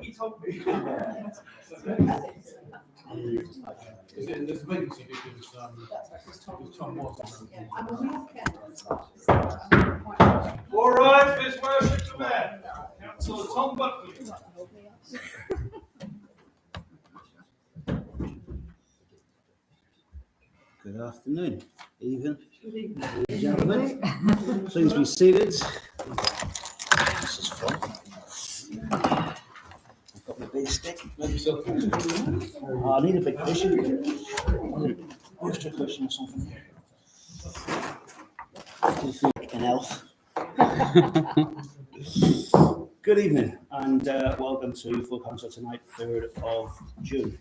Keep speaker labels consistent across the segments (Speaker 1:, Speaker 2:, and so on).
Speaker 1: He told me.
Speaker 2: There's a vacancy because Tom was.
Speaker 1: All right, His Worship the Mayor, Councillor Tom Buckley.
Speaker 3: Good afternoon, evening, gentlemen. Please be seated. This is fun. I've got my big stick. Oh, I need a big cushion. Extra cushion or something. An elf. Good evening and welcome to full council tonight, 3rd of June.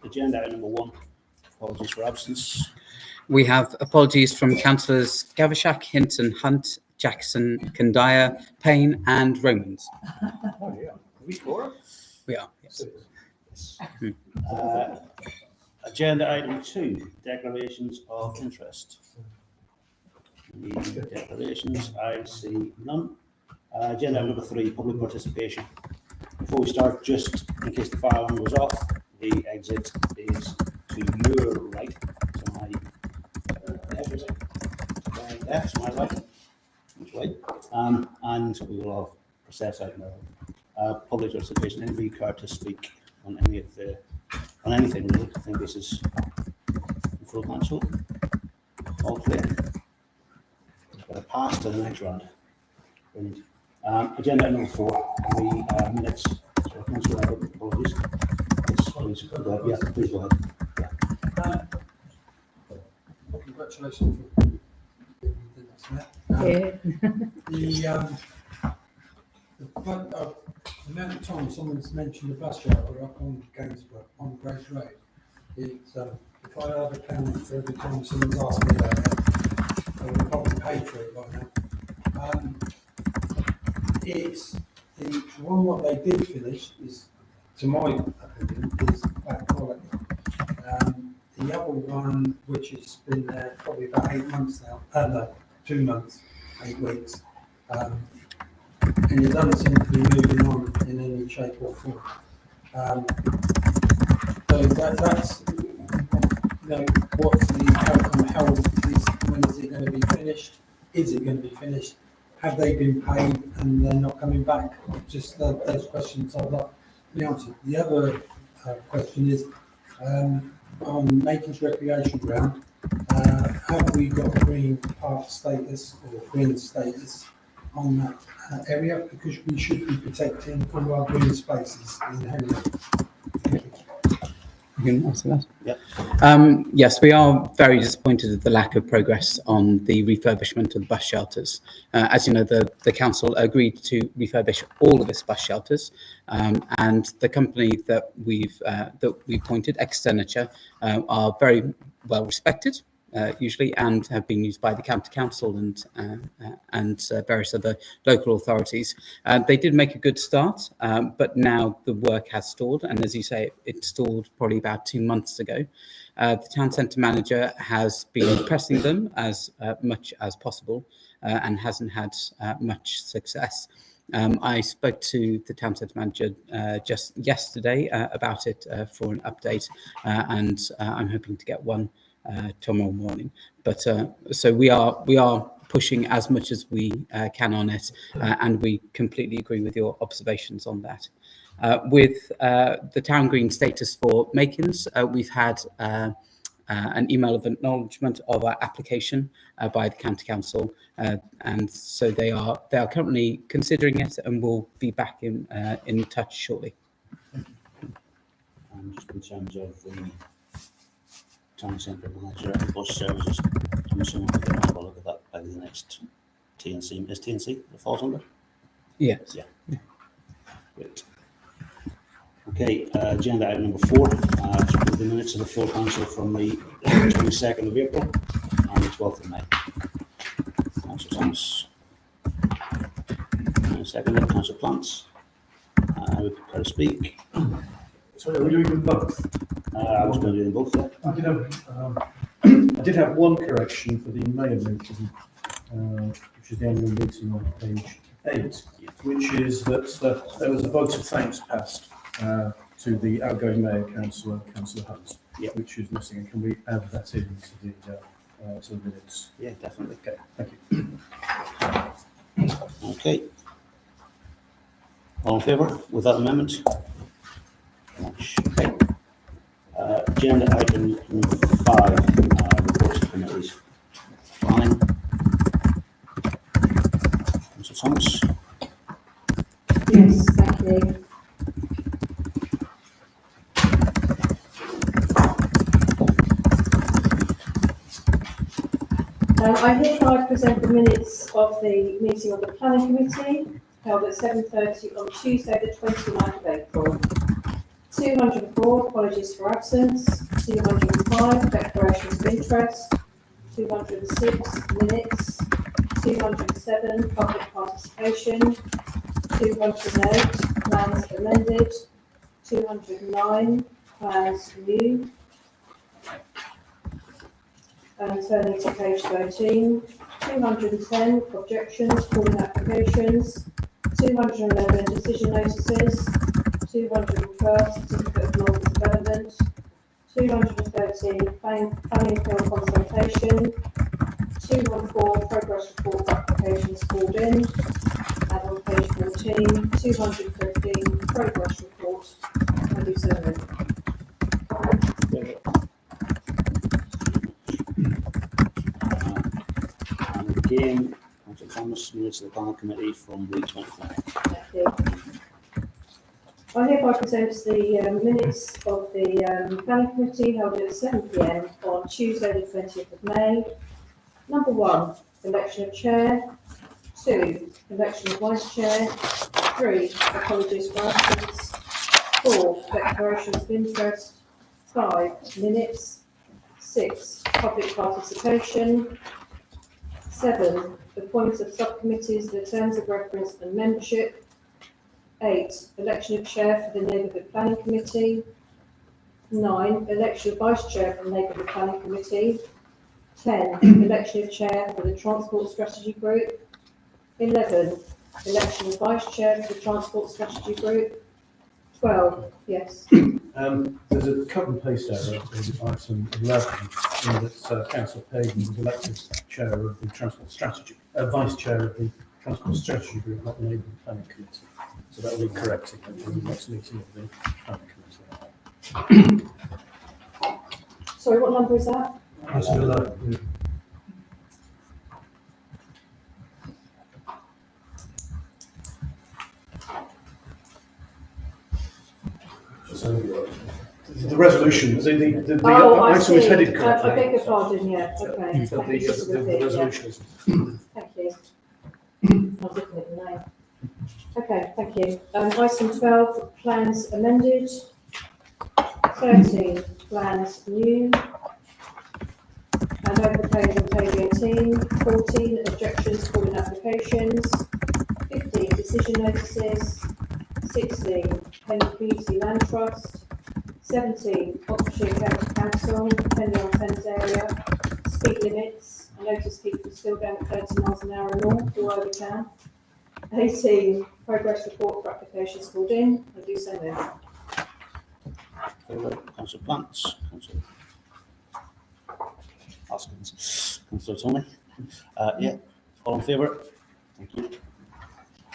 Speaker 3: Agenda item number 1. Apologies for absence.
Speaker 4: We have apologies from councillors Gavishak, Hinton, Hunt, Jackson, Kandaya, Payne and Romans.
Speaker 3: Oh yeah. Are we four?
Speaker 4: We are, yes.
Speaker 3: Agenda item 2, declarations of interest. Any declarations? I see none. Agenda item number 3, public participation. Before we start, just in case the fire alarm goes off, the exit is to your right, to my left, to my right, which way, and we will all process out now. Public participation, anybody care to speak on any of the, on anything really? I think this is full council, all clear. Got to pass to the next round. Brilliant. Agenda number 4, the minutes. So, Councillor Abbott, apologies. Yes, please go ahead. Yeah, please go ahead.
Speaker 2: Congratulations. The amount of time someone's mentioned the bus shelter up on Gainsborough, on Grace Road, it's, if I had a penalty for every time someone's asked me about it, I would have probably paid for it by now. It's the one what they did finish is, to my opinion, is bad quality. The other one, which has been there probably about 8 months now, no, 2 months, 8 weeks, and it doesn't seem to be moving on in any shape or form. So that's, you know, what's the outcome, how is, when is it going to be finished? Is it going to be finished? Have they been paid and they're not coming back? Just those questions I'd like the answer. The other question is, on Makin's recreation ground, have we got green park status or green status on that area? Because we should be protecting all our green spaces in Henley. Thank you.
Speaker 4: You can answer that.
Speaker 3: Yep.
Speaker 4: Yes, we are very disappointed at the lack of progress on the refurbishment of the bus shelters. As you know, the council agreed to refurbish all of its bus shelters, and the company that we appointed, Externature, are very well respected. Usually, and have been used by the county council and various other local authorities. They did make a good start, but now the work has stalled, and as you say, it stalled probably about 2 months ago. The town centre manager has been pressing them as much as possible and hasn't had much success. I spoke to the town centre manager just yesterday about it for an update, and I'm hoping to get one tomorrow morning. But so we are pushing as much as we can on it, and we completely agree with your observations on that. With the town green status for Makins, we've had an email of acknowledgement of our application by the county council, and so they are currently considering it, and will be back in touch shortly.
Speaker 3: And just in terms of the town centre manager and bus services, I'm assuming we're going to have a look at that by the next TNC. Is TNC that falls under?
Speaker 4: Yes.
Speaker 3: Yeah. Great. Okay, agenda item number 4, the minutes of the full council from the 22nd of April and the 12th of May. Councillor Thomas. Second, Councillor Plants. I would prefer to speak.
Speaker 5: Sorry, are we doing them both?
Speaker 3: I was going to do them both, yeah.
Speaker 5: I did have one correction for the May meeting, which is the annual meeting on page 8, which is that there was a vote of thanks passed to the outgoing mayor, Councillor Hunt,
Speaker 3: Yep.
Speaker 5: which is missing. And can we add that into the minutes?
Speaker 3: Yeah, definitely.
Speaker 5: Okay, thank you.
Speaker 3: Okay. All in favour with that amendment? Okay. Agenda item 5, reports of committees. Fine. Councillor Thomas?
Speaker 6: Yes, thank you. I hereby present the minutes of the meeting of the planning committee held at 7:30 on Tuesday, the 29th of April. 204 apologies for absence, 205 declarations of interest, 206 minutes, 207 public participation, 208 plans amended, 209 plans new. And turning to page 13, 210 objections, calling applications, 211 decision notices, 212 certificate of non-development, 213 planning field consultation, 214 progress report applications called in, and on page 14, 215 progress report 27.
Speaker 3: And again, Councillor Thomas, minutes of the planning committee from the 29th.
Speaker 6: Thank you. I hereby present the minutes of the planning committee held at 7 p.m. on Tuesday the 20th of May. Number 1, election of chair. 2, election of vice chair. 3, apologies for absence. 4, declarations of interest. 5, minutes. 6, public participation. 7, appointment of subcommittees, the terms of reference and membership. 8, election of chair for the Neighbourhood Planning Committee. 9, election of vice chair for the Neighbourhood Planning Committee. 10, election of chair for the Transport Strategy Group. 11, election of vice chair for the Transport Strategy Group. 12, yes.
Speaker 5: There's a cut and paste error in item 11, in that Councillor Pagan was elected chair of the Transport Strategy, vice chair of the Transport Strategy Group, not the Neighbourhood Planning Committee. So that will be corrected at the next meeting of the Planning Committee.
Speaker 6: Sorry, what number is that?
Speaker 5: Item 11. The resolution, the
Speaker 6: I
Speaker 5: item is
Speaker 6: see.
Speaker 5: headed
Speaker 6: I
Speaker 5: correctly.
Speaker 6: beg your pardon, yeah, okay.
Speaker 5: But
Speaker 6: Thank you, just to
Speaker 5: the
Speaker 6: repeat, yeah.
Speaker 5: resolution is.
Speaker 6: Thank you. I was looking at the name. Okay, thank you. Item 12, plans amended. 13, plans new. And over the page on page 18, 14, objections, calling applications. 15, decision notices. 16, Penny Community Land Trust. 17, Oxfordshire County Council, Penny on Thames area. Speed limits. I notice people still going at 30 miles an hour or more, all over town. 18, progress report for applications called in. I do so move.
Speaker 3: Councillor Plants, Councillor Hoskins, Councillor Tony. Yeah, all in favour? Thank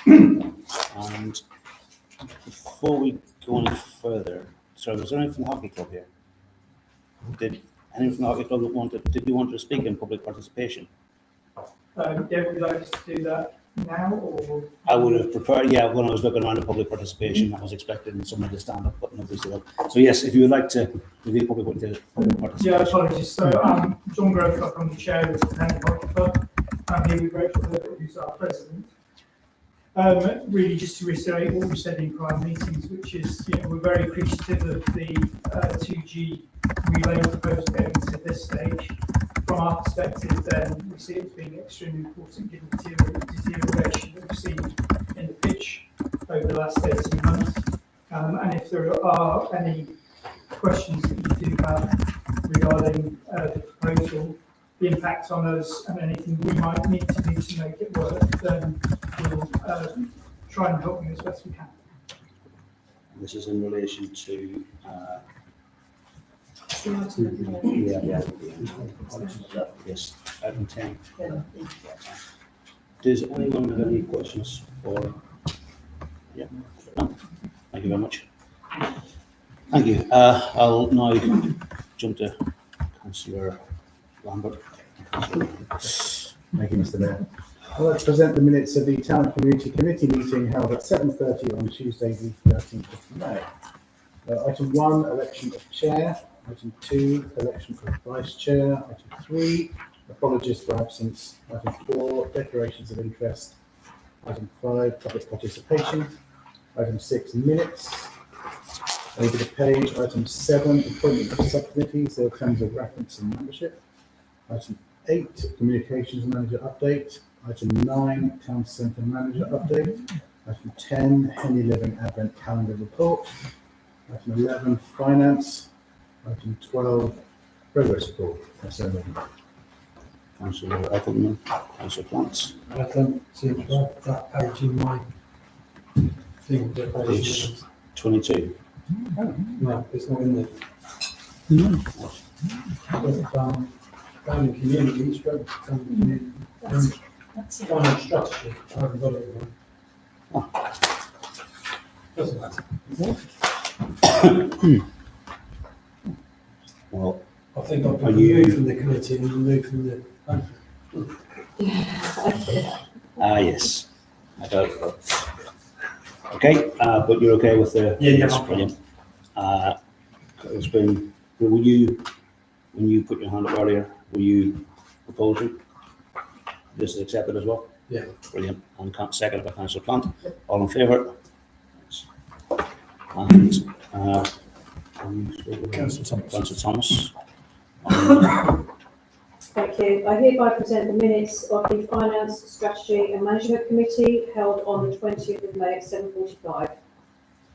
Speaker 3: you. And before we go any further, sorry, was there anything from the hockey club here? Did anyone from the hockey club did you want to speak in public participation?
Speaker 7: Yeah, would you like us to do that now or?
Speaker 3: I would have preferred, yeah, when I was looking around the public participation, I was expecting someone to stand up, but nobody's did. So yes, if you would like to review public participation.
Speaker 7: Yeah, apologies. So, John Grove, I'm the chair of the Penny Hockey Club. I'm here with Rachel Herbert, who's our president. Really just to reiterate what we said in prior meetings, which is, you know, we're very appreciative of the 2G relay proposal getting to this stage. From our perspective, then we see it as being extremely important given the deterioration that we've seen in the pitch over the last 18 months. And if there are any questions that you do have regarding the proposal, the impact on us and anything we might need to do to make it work, then we'll try and help you as best we can.
Speaker 3: This is in relation to,
Speaker 6: Yeah.
Speaker 3: yes, item 10. Does anyone have any questions for? Yeah, no? Thank you very much. Thank you. I'll now jump to Councillor Lambert.
Speaker 8: Thank you, Mr. Mayor. I'd like to present the minutes of the Town Community Committee meeting held at 7:30 on Tuesday, the 13th of May. Item 1, election of chair. Item 2, election of vice chair. Item 3, apologies for absence. Item 4, declarations of interest. Item 5, public participation. Item 6, minutes. Over the page, item 7, appointment of subcommittees, their terms of reference and membership. Item 8, communications manager update. Item 9, town centre manager update. Item 10, Henley Living Advent calendar report. Item 11, finance. Item 12, progress report. That's so moving.
Speaker 3: Councillor Appleman, Councillor Plants.
Speaker 2: I don't seem to have that page in my thing.
Speaker 3: Page 22.
Speaker 2: No, it's not in there. But, down in community, stroke, down in community. Finance strategy, I haven't got it in. Doesn't matter.
Speaker 3: Well,
Speaker 2: I think I've
Speaker 3: Are
Speaker 2: been
Speaker 3: you-
Speaker 2: removed from the committee and removed from the.
Speaker 3: yes, I don't. Okay, but you're okay with the?
Speaker 2: Yeah,
Speaker 3: Yes,
Speaker 2: I'm
Speaker 3: brilliant. It's been, were you, when you put your hand up earlier, were you opposing? This is accepted as well?
Speaker 2: Yeah.
Speaker 3: Brilliant. And seconded by Councillor Plant. All in favour? And, Councillor Thomas.
Speaker 6: Thank you. I hereby present the minutes of the Finance, Strategy and Management Committee held on the 20th of May at 7:45.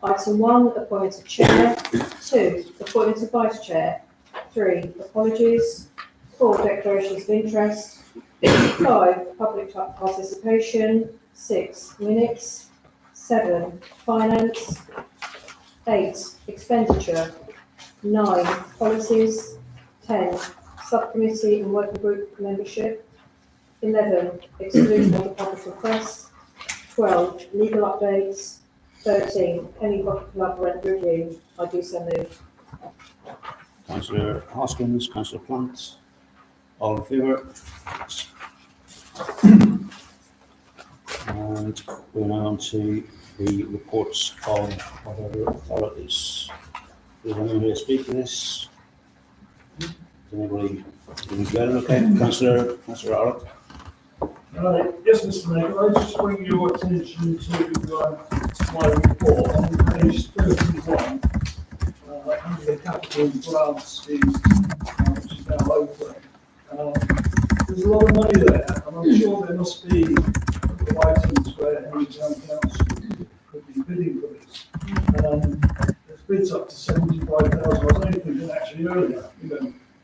Speaker 6: Item 1, appointment of chair. 2, appointment of vice chair. 3, apologies. 4, declarations of interest. 5, public participation. 6, minutes. 7, finance. 8, expenditure. 9, policies. 10, subcommittee and working group membership. 11, exclusion of the public and press. 12, legal updates. 13, Penny Rock Club rent review. I do so move.
Speaker 3: Councillor Hoskins, Councillor Plant. All in favour? And we're now on to the reports of other authorities. Does anyone here speak to this? Does anybody get it okay? Councillor Arlott?
Speaker 1: Yes, Mr. Mayor, can I just bring your attention to my report on page 31, under the capital grant scheme, which is now open. There's a lot of money there, and I'm sure there must be items where Henley Town Council could be bidding for this. It's bids up to 75,000. I was only thinking actually earlier,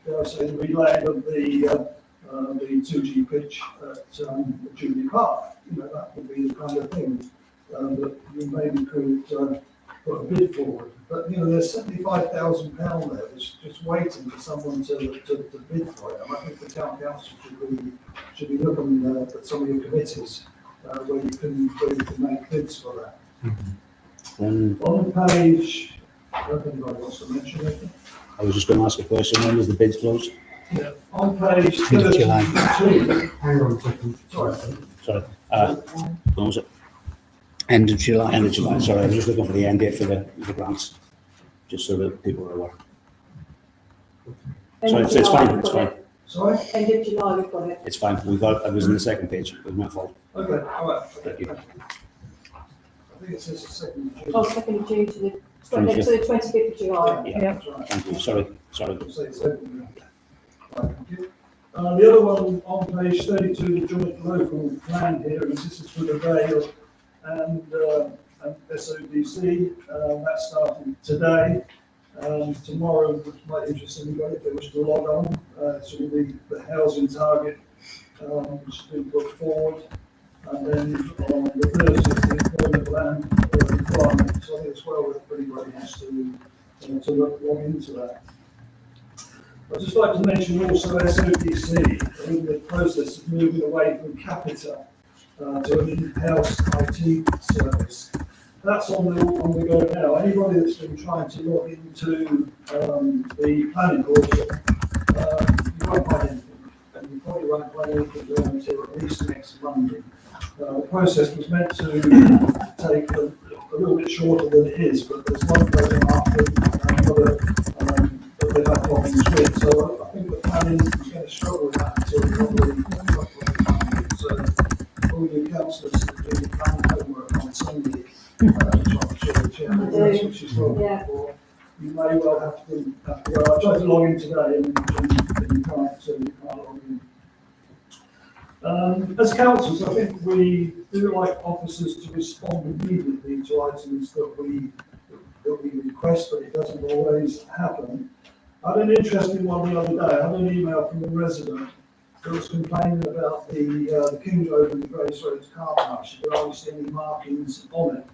Speaker 1: they are saying the relaying of the 2G pitch at Jubilee Park. That would be the kind of thing that you maybe could put a bid forward. But there's £75,000 there, just waiting for someone to bid for it. And I think the town council should be looking at some of your committees where you can make bids for that. On page, I don't think anybody wants to mention it.
Speaker 3: I was just going to ask a question. When was the bids closed?
Speaker 1: Yeah, on page
Speaker 4: End of
Speaker 1: 32.
Speaker 4: July.
Speaker 2: Hang on a second.
Speaker 1: Sorry.
Speaker 3: When was it?
Speaker 4: End of July.
Speaker 3: End of July. Sorry, I was just looking for the end date for the grants, just so that people are aware.
Speaker 6: End
Speaker 3: So
Speaker 6: of
Speaker 3: it's
Speaker 6: July,
Speaker 3: fine.
Speaker 6: we've
Speaker 3: It's
Speaker 6: got
Speaker 3: fine.
Speaker 6: it.
Speaker 1: Sorry?
Speaker 6: End of July, we've got it.
Speaker 3: It's fine. It was on the second page. It was my fault.
Speaker 1: Okay, all right.
Speaker 3: Thank you.
Speaker 1: I think it says the 2nd of June.
Speaker 6: Oh, 2nd of June to the
Speaker 3: 25th.
Speaker 6: 25th of July.
Speaker 3: Yeah.
Speaker 1: That's right.
Speaker 3: Thank you. Sorry.
Speaker 1: Say it's open. Right, thank you. The other one on page 32, the joint local plan here, and this is for the Vale and SODC, that started today. Tomorrow, which might interest anybody if they wish to log on, so will be the housing target, which has been put forward. And then on the Thursday, the employment land requirement. So I think it's well that everybody has to log into that. I'd just like to mention also SODC are in the process of moving away from Capita to an in-house IT service. That's on the go now. Anybody that's been trying to log into the planning portal, you won't find anything. And you probably won't find anything there until at least next Monday. The process was meant to take a little bit shorter than it is, but there's one going after another that they've had problems with. So I think the planning is going to struggle with that until probably so all your councillors that do the planning homework on Sunday, which I'm sure the chairman knows, which is well before, you may well have to go. I tried to log in today and you can't log in. As councillors, I think we do like officers to respond immediately to items that we request, but it doesn't always happen. I had an interesting one the other day. I had an email from a resident that was complaining about the Kings Road and the Grace Road car park. She could hardly see any markings on it.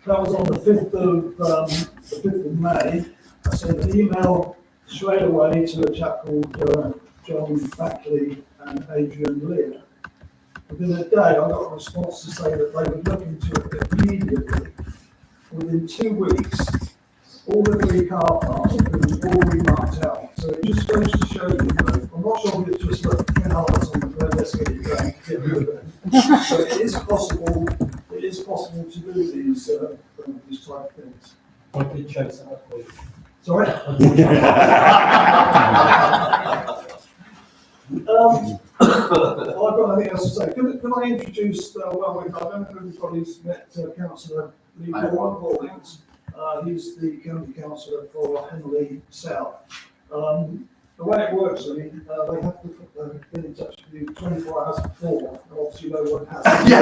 Speaker 1: That was on the 5th of May. I sent an email straight away to a chap called John Backley and Adrian Lear. Within a day, I got a response to say that they would look into it immediately. Within 2 weeks, all the 3 car parks have been already marked out. So it just goes to show you, I'm not sure if it's just like 10 hours on the road, let's get it going, get rid of it. So it is possible to do these type of things.
Speaker 2: I did chase that up for you.
Speaker 1: Sorry? I've got nothing else to say. Can I introduce, I don't know if everybody's met Councillor Lee Rawlings. He's the county councillor for Henley South. The way it works, I mean, they have to get in touch with you 24 hours before, and obviously no one has. Yeah,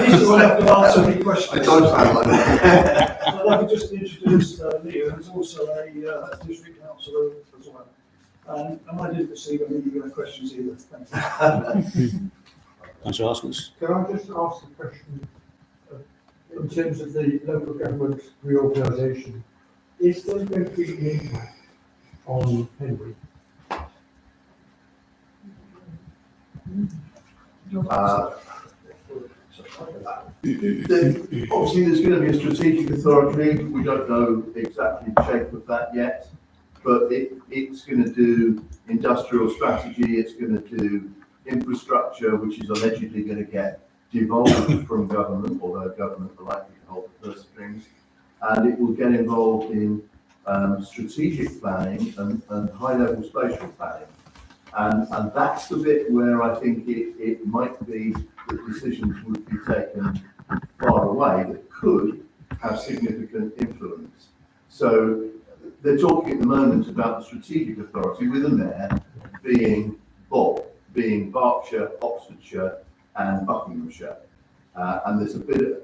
Speaker 1: he's the one have to answer any questions. I don't sound like that. I'd like to just introduce Leo, who's also a district councillor as well. And I didn't receive any questions either. Thank you.
Speaker 3: Councillor Hoskins.
Speaker 9: Can I just ask the question, in terms of the local government reorganisation, is there going to be an impact on Henry?
Speaker 10: Obviously, there's going to be a strategic authority. We don't know exactly the shape of that yet, but it's going to do industrial strategy. It's going to do infrastructure, which is allegedly going to get devolved from government, although government are likely to hold the purse strings, and it will get involved in strategic planning and high-level spatial planning. And that's the bit where I think it might be that decisions would be taken far away that could have significant influence. So they're talking at the moment about the strategic authority with the mayor being Bob, being Berkshire, Oxfordshire and Buckinghamshire. And there's a bit of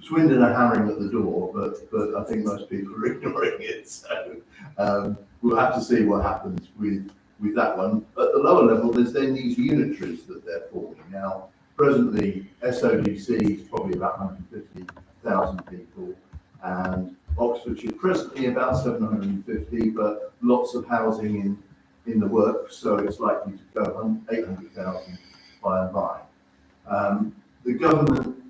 Speaker 10: Swindon are hammering at the door, but I think most people are ignoring it. So we'll have to see what happens with that one. At the lower level, there's then these unitaries that they're forming. Now, presently, SODC is probably about 150,000 people, and Oxfordshire presently about 750, but lots of housing in the works, so it's likely to go 800,000 by and by. The government,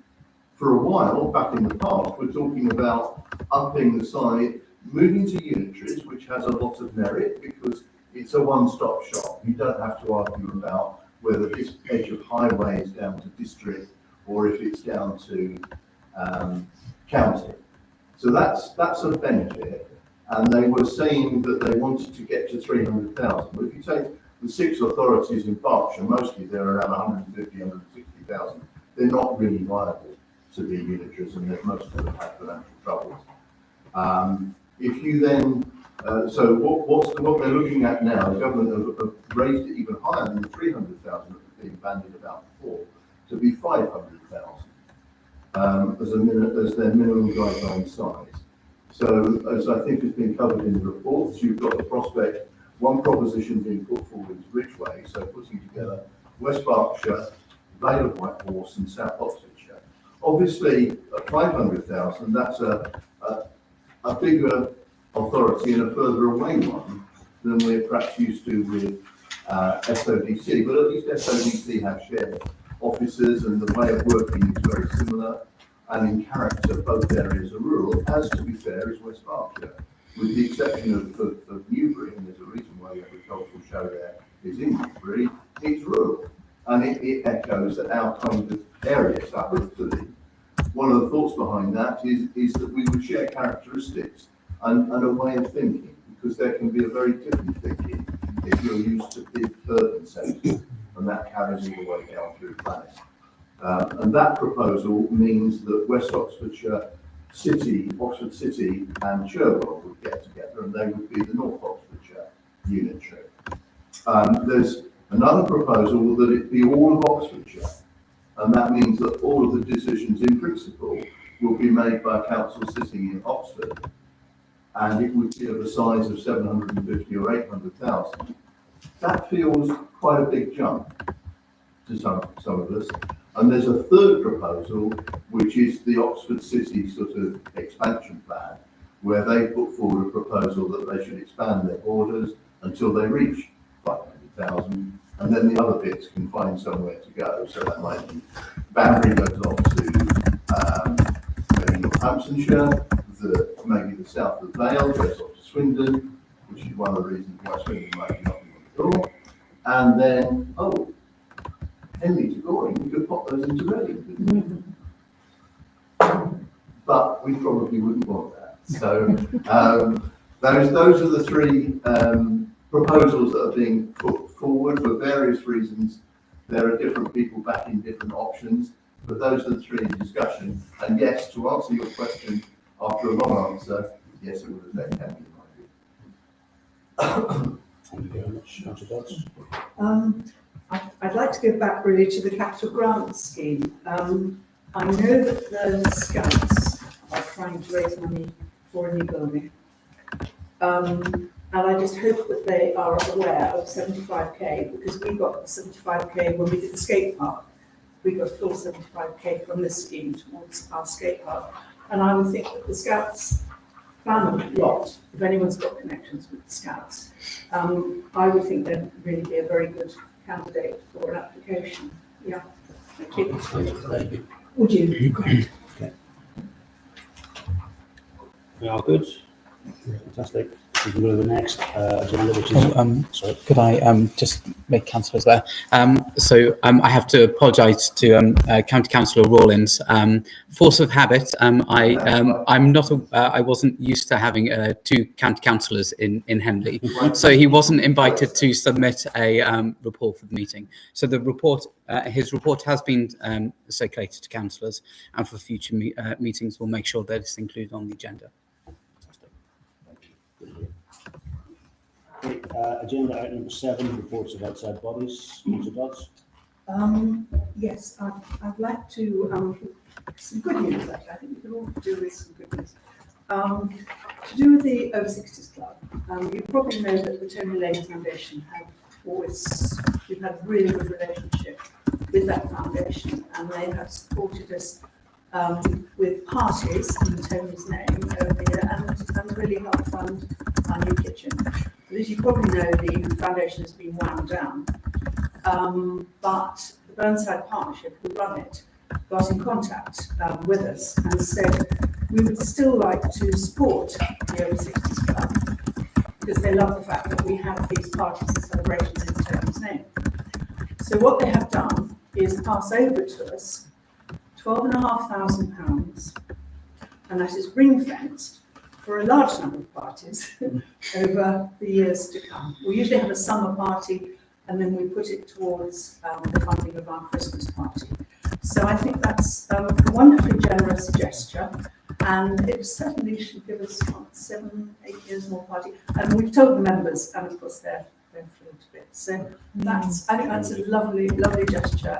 Speaker 10: for a while, back in the past, were talking about upping the size, moving to unitaries, which has a lot of merit because it's a one-stop shop. You don't have to argue about whether this edge of highway is down to district or if it's down to county. So that's a benefit. And they were saying that they wanted to get to 300,000. But if you take the 6 authorities in Berkshire, mostly they're around 150, 160,000. They're not really viable to be unitaries, and most of them have financial troubles. If you then, so what they're looking at now, the government have raised it even higher than the 300,000 that was being bandied about before, to be 500,000 as their minimum guideline size. So, as I think has been covered in the reports, you've got the prospect, one proposition being put forward is Ridgeway, so putting together West Berkshire, Vale of White Horse and South Oxfordshire. Obviously, at 500,000, that's a bigger authority and a further away one than we're perhaps used to with SODC, but at least SODC have shared offices and the way of working is very similar, and in character both areas are rural, as to be fair is West Berkshire, with the exception of Newbury, and there's a reason why the agricultural show there is in Newbury, it's rural, and it echoes our kind of area, hopefully. One of the thoughts behind that is that we would share characteristics and a way of thinking, because there can be a very different thinking if you're used to big urban centres, and that carries all the way down through planning. And that proposal means that West Oxfordshire City, Oxford City and Cherwell would get together, and they would be the North Oxfordshire unitary. There's another proposal that it be all of Oxfordshire, and that means that all of the decisions in principle will be made by council sitting in Oxford, and it would be of a size of 750 or 800,000. That feels quite a big jump to some of us. And there's a third proposal, which is the Oxford City sort of expansion plan, where they put forward a proposal that they should expand their borders until they reach 500,000, and then the other bits can find somewhere to go. So that might be Banbury goes off to maybe Northamptonshire, maybe the south of Vale goes off to Swindon, which is one of the reasons why Swindon might be knocking on the door. And then, Henley to Goring, we could pop those into Reading, couldn't we? But we probably wouldn't want that. So those are the three proposals that are being put forward for various reasons. There are different people backing different options, but those are the three in discussion. And yes, to answer your question after a long answer, yes, it would affect Henley, in my view.
Speaker 3: Thank you very much. Councillor Dodds.
Speaker 11: I'd like to go back really to the capital grant scheme. I know that the Scouts are trying to raise money for a new building. And I just hope that they are aware of 75k, because we got 75k when we did the skate park. We got full 75k from this scheme towards our skate park. And I would think that the Scouts family lot, if anyone's got connections with the Scouts, I would think they'd really be a very good candidate for an application. Yeah, thank you. Would you?
Speaker 3: Okay. We are good. Fantastic. We can go to the next agenda, which is. Sorry.
Speaker 4: Could I just make councillors aware? I have to apologise to County Councillor Rawlins. Force of habit. I'm not. I wasn't used to having two county councillors in Henley, so he wasn't invited to submit a report for the meeting. So the report, his report, has been circulated to councillors, and for future meetings, we'll make sure that it's included on the agenda.
Speaker 3: Agenda item number 7, reports of outside bodies. Councillor Dodds.
Speaker 11: Yes, I'd like to, some good news actually, I think we can all do with some good news. To do with the Over 60s Club, you probably know that the Tony Lane Foundation we've had a really good relationship with that foundation, and they have supported us with parties in Tony's name over the year, and really helped fund our new kitchen. But as you probably know, the foundation has been wound down, but the Burnside Partnership, who run it, got in contact with us and said we would still like to support the Over 60s Club because they love the fact that we have these parties and celebrations in Tony's name. So what they have done is pass over to us £12,500, and that is ring-fenced for a large number of parties over the years to come. We usually have a summer party, and then we put it towards the funding of our Christmas party. So I think that's a wonderfully generous gesture, and it certainly should give us 7-8 years more party. And we've told the members, and of course they're thrilled to bits. So I think that's a lovely, lovely gesture.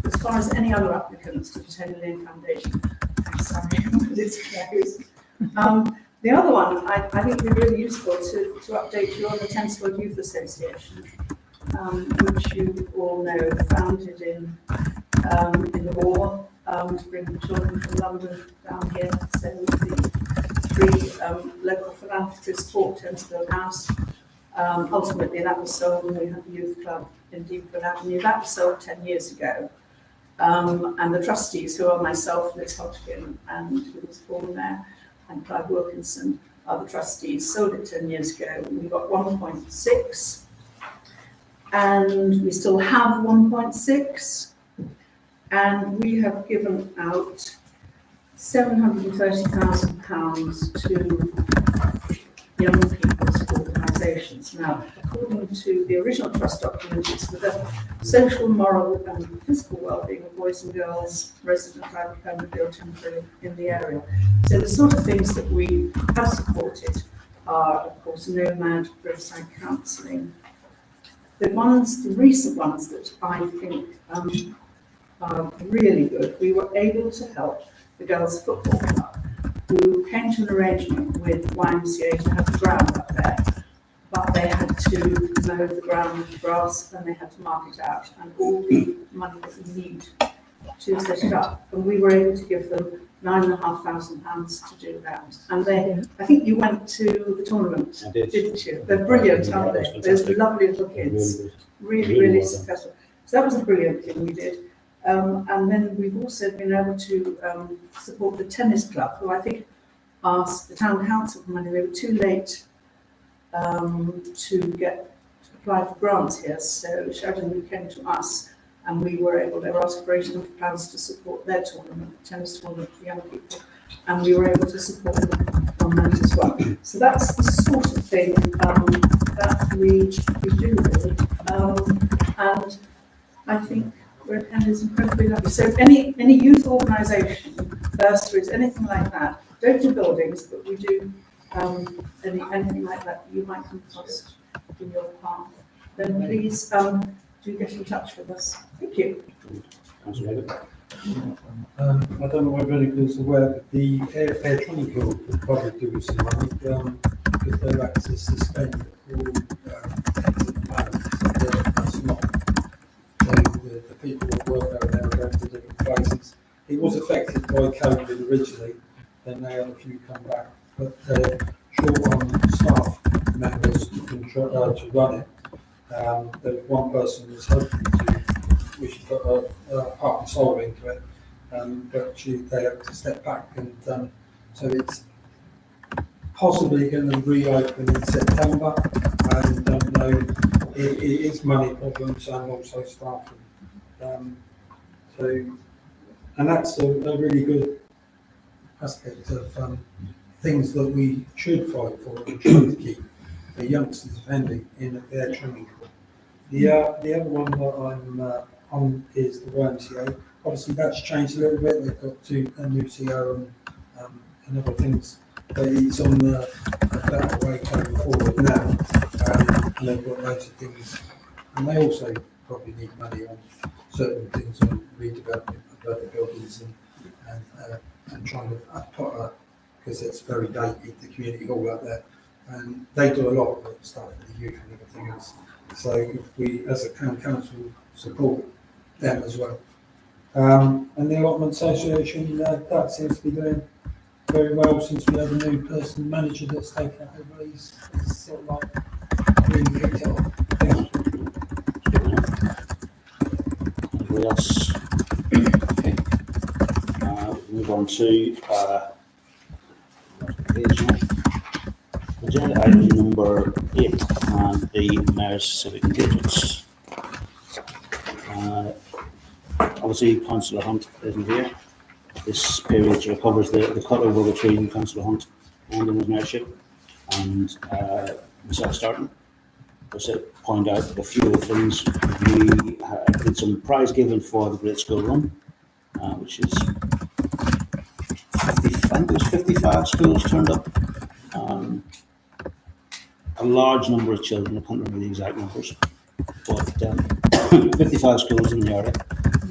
Speaker 11: As far as any other applicants to the Tony Lane Foundation, I'm sorry, but it's closed. The other one, I think would be really useful to update you on the Thamesfield Youth Association, which you all know, founded in the war, to bring the children from London down here. So the three local philanthropists bought Thamesfield House. Ultimately, that was sold, and we had the youth club in Deepwood Avenue. That was sold 10 years ago. And the trustees, who are myself, Liz Hodgkin, and who was born there, and Clive Wilkinson, are the trustees, sold it 10 years ago. We got 1.6, and we still have 1.6, and we have given out £730,000 to young people's organisations. Now, according to the original trust document, it's for the social, moral and physical well-being of boys and girls resident, private, permanent, or temporary in the area. So the sort of things that we have supported are, of course, Nomad, roadside counselling. The recent ones that I think are really good, we were able to help the Girls Football Club, who came to an arrangement with YMCA to have the ground up there, but they had to mow the ground with the grass and they had to mark it out, and all the money that we need to set it up. And we were able to give them £9,500 to do that. And they, I think you went to the tournament, didn't you? They're brilliant, aren't they? Those lovely little kids, really successful. So that was a brilliant thing we did. And then we've also been able to support the tennis club, who I think asked the town council for money. They were too late to apply for grants here, so Sheridan came to us, and we were able, they were asked for £800 to support their tournament, tennis tournament for young people, and we were able to support them on that as well. So that's the sort of thing that we do really, and I think Redpen is incredibly lovely. So any youth organisation, bursaries, anything like that, don't do buildings, but we do anything like that you might come across in your path, then please do get in touch with us. Thank you.
Speaker 2: I don't know whether anybody's aware, but the Air Training Guild will probably do with some money, because their access suspended all exit plans. That's not, the people that work over there are going to different places. It was affected by COVID originally, then they had a few come back, but short on staff members to run it. There's one person that's hoping to, we should put a heart and soul into it, but they have to step back, and so it's possibly going to reopen in September. I don't know. It is money problems and also staffing. And that's a really good aspect of things that we should fight for and try to keep the youngsters offending in their training. The other one that I'm on is the YMCA. Obviously, that's changed a little bit. They've got a new CEO and other things, but it's on a better way going forward now. And they've got loads of things, and they also probably need money on certain things, on redevelopment of other buildings and trying to put because it's very dated, the community hall up there, and they do a lot of stuff for the youth and everything else. So if we, as a town council, support them as well. And the allotment association, that seems to be doing very well since we have a new person manager that's taken over. He's sort of like really kicked it off.
Speaker 3: Anybody else? Okay. Move on to agenda item number 8, the Mayor's civic engagements. Obviously, Councillor Hunt isn't here. This period covers the cutover between Councillor Hunt and in his mayorship, and myself starting. Just to point out a few of the things. We did some prize giving for the Great School Run, which is 55 schools turned up. A large number of children, I can't remember the exact numbers, but 55 schools in the area,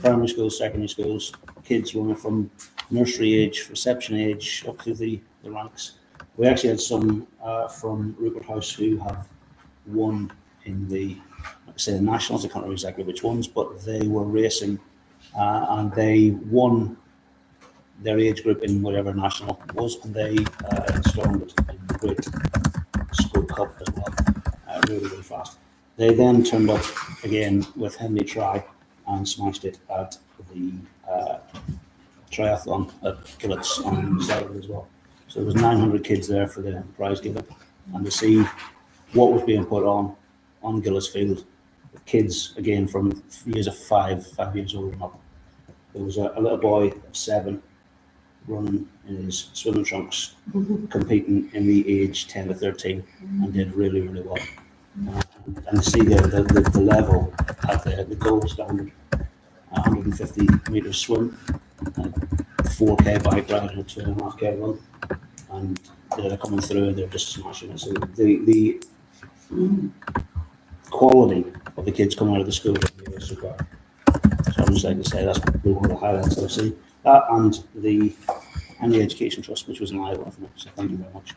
Speaker 3: primary schools, secondary schools, kids running from nursery age, reception age, up to the ranks. We actually had some from Rupert House who have won in the, say, the nationals. I can't remember exactly which ones, but they were racing and they won their age group in whatever national it was, and they stormed it in the Great School Cup as well, really, really fast. They then turned up again with Henley Try and smashed it at the triathlon at Gillets on Saturday as well. So there was 900 kids there for the prize giving, and to see what was being put on Gillis Field, kids again from years of 5 years old and up. There was a little boy of 7 running in his swimming trunks, competing in the age 10 to 13, and did really, really well. And to see the level at the gold standard, 150 metre swim, 4K bike ride, and a 2.5K run, and they're coming through and they're just smashing it. So the quality of the kids coming out of the school is super. So I'm just like to say that's one of the highlights that I've seen. That and the Education Trust, which was an eye-opener for me. So thank you very much.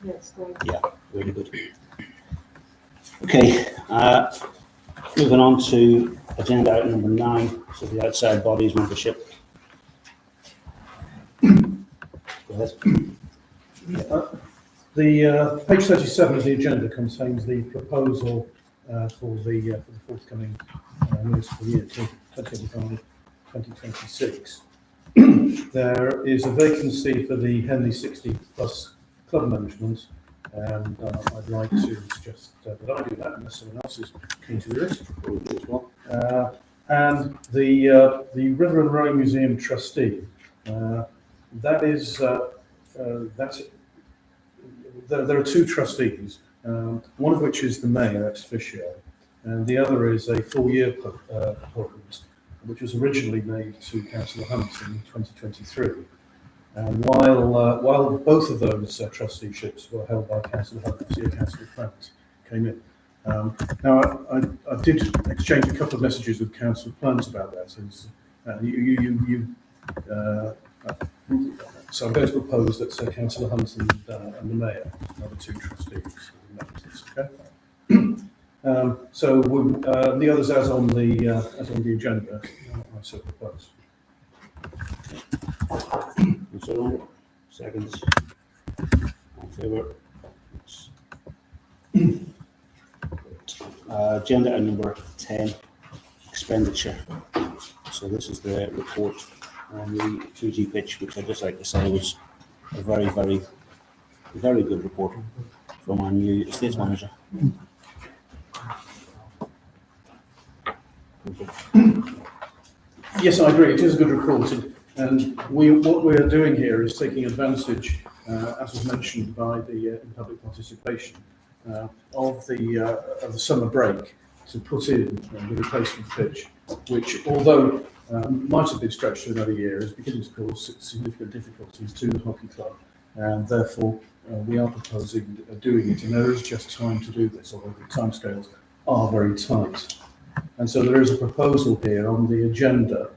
Speaker 6: Yes, great.
Speaker 3: Yeah, really good. Okay, moving on to agenda item number 9, so the outside bodies membership. Go ahead.
Speaker 5: The page 37 of the agenda contains the proposal for the forthcoming municipal year 2025-2026. There is a vacancy for the Henley 60 plus club management, and I'd like to suggest that I do that unless someone else is keen to do it. As well. And the River and Rowing Museum trustee, that is that's. There are 2 trustees, one of which is the mayor ex officio, and the other is a 4-year appointment, which was originally made to Councillor Hunt in 2023. And while both of those trusteeships were held by Councillor Hunt, Councillor Plant came in. Now, I did exchange a couple of messages with Councillor Plant about that. So I'm going to propose that Councillor Hunt and the Mayor are the 2 trustees. Okay. So the others, as on the agenda, I so propose.
Speaker 3: Seconds. In favour. Agenda item number 10, expenditure. So this is the report on the 2G pitch, which I'd just like to say was a very, very, very good report from our new estates manager.
Speaker 5: Yes, I agree. It is a good report, and what we are doing here is taking advantage, as was mentioned by the in public participation, of the summer break to put in the replacement pitch, which, although might have been stretched to another year, is beginning to cause significant difficulties to the hockey club, and therefore we are proposing doing it, and there is just time to do this, although the timescales are very tight. And so there is a proposal here on the agenda,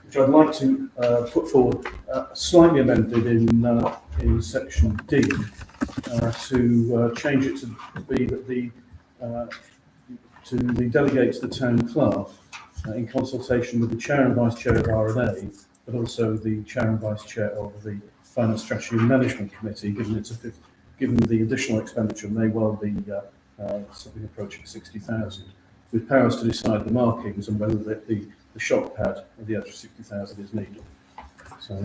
Speaker 5: which I'd like to put forward, slightly amended in section D, to change it to be that to delegate to the town clerk, in consultation with the chair and vice chair of R&A, but also the chair and vice chair of the Finance Strategy and Management Committee, given the additional expenditure may well be something approaching 60,000, with powers to decide the markings and whether the shock pad of the extra 60,000 is needed. So,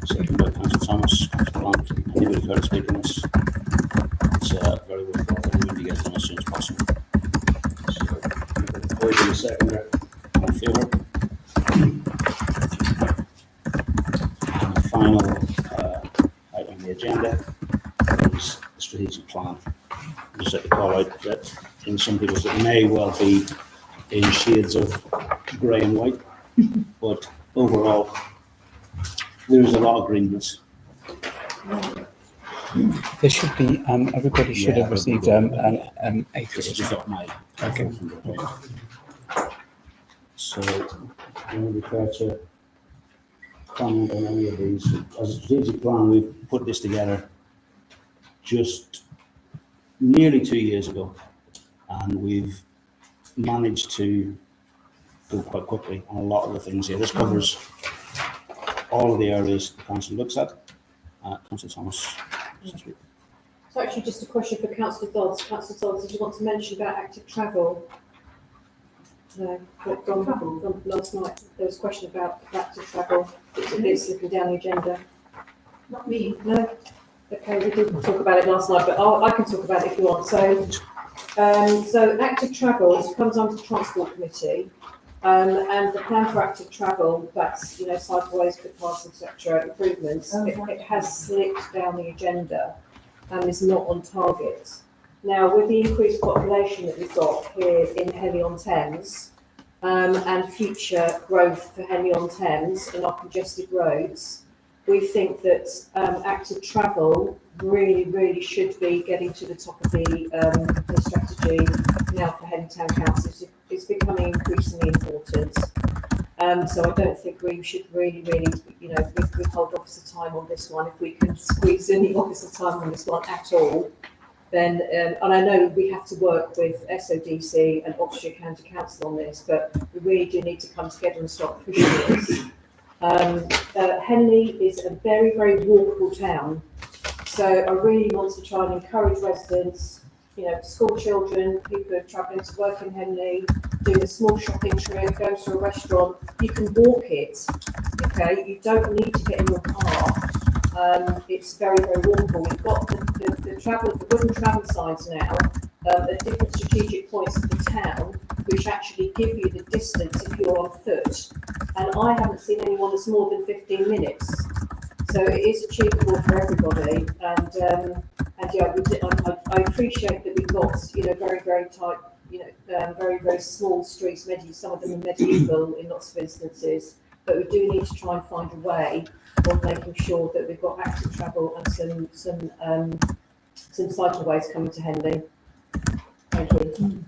Speaker 3: Second by Councillor Thomas, Councillor Plant. Anybody care to speak on this? It's very worthwhile that we need to get done as soon as possible. So, boys in the second there, all in favour? And the final item on the agenda is the strategic plan. I just like to call out that in some people's it may well be in shades of grey and white, but overall there is a lot of greenness.
Speaker 4: There should be, everybody should have received
Speaker 3: This
Speaker 4: A3.
Speaker 3: is not my.
Speaker 4: Okay.
Speaker 3: So, do you refer to comment on any of these. As a strategic plan, we've put this together just nearly 2 years ago, and we've managed to go quite quickly on a lot of the things here. This covers all of the areas the council looks at. Councillor Thomas.
Speaker 6: So actually, just a question for Councillor Dodds. Councillor Dodds, did you want to mention about active travel? No, but from last night, there was a question about active travel. It's looking down the agenda.
Speaker 11: Not me.
Speaker 6: No? Okay, we didn't talk about it last night, but I can talk about it if you want. So active travel comes under the Transport Committee, and the plan for active travel, that's, you know, cycleways, footpaths, etc., improvements, it has slipped down the agenda and is not on target. Now, with the increased population that we've got here in Henley-on-Thames, and future growth for Henley-on-Thames and our congested roads, we think that active travel really should be getting to the top of the strategy now for Henley Town Council. It's becoming increasingly important. So I don't think we should really, you know, withhold officer time on this one. If we can squeeze any officer time on this one at all, then, and I know we have to work with SODC and Oxfordshire County Council on this, but we really do need to come together and start pushing this. Henley is a very walkable town, so I really want to try and encourage residents, you know, school children, people who are travelling to work in Henley, doing a small shopping trip, go to a restaurant, you can walk it, okay? You don't need to get in your car. It's very walkable. We've got the wooden travel signs now at different strategic points of the town, which actually give you the distance if you're on foot. And I haven't seen anyone that's more than 15 minutes. So it is achievable for everybody. And yeah, I appreciate that we've got, you know, very tight, you know, very small streets. Some of them are medieval in lots of instances. But we do need to try and find a way of making sure that we've got active travel and some cycleways coming to Henley. Thank you.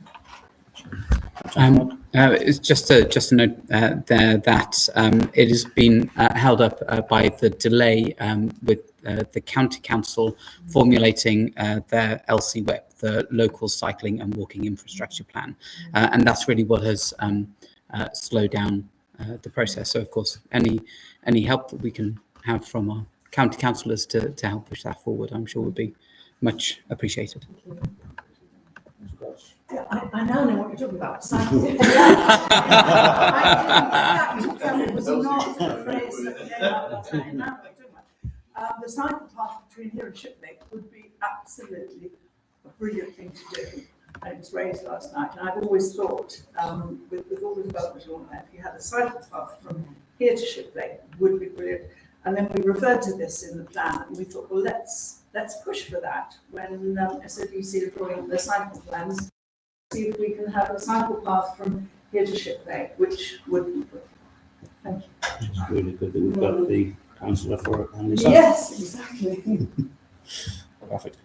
Speaker 4: It's just a note there that it has been held up by the delay with the county council formulating their LCWIP, the local cycling and walking infrastructure plan, and that's really what has slowed down the process. So of course, any help that we can have from our county councillors to help push that forward, I'm sure would be much appreciated.
Speaker 11: Yeah, I now know what you're talking about. Cycling. It was not the phrase that came out today. Now I do much. The cycle path between here and Shipley would be absolutely a brilliant thing to do. And it was raised last night, and I've always thought, with all the development along there, if you had a cycle path from here to Shipley, it would be brilliant. And then we referred to this in the plan, and we thought, well, let's push for that when SODC are drawing their cycle plans. See if we can have a cycle path from here to Shipley, which would be good. Thank you.
Speaker 3: It's really good that we've got the councillor for it and yourself.
Speaker 11: Yes, exactly.
Speaker 3: Perfect.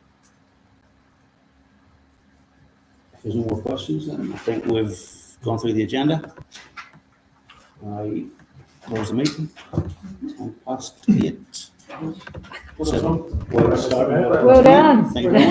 Speaker 3: If there's no more questions, then I think we've gone through the agenda. I close the meeting. It's past 8.
Speaker 9: Well done.
Speaker 3: Well done. Thank you very much.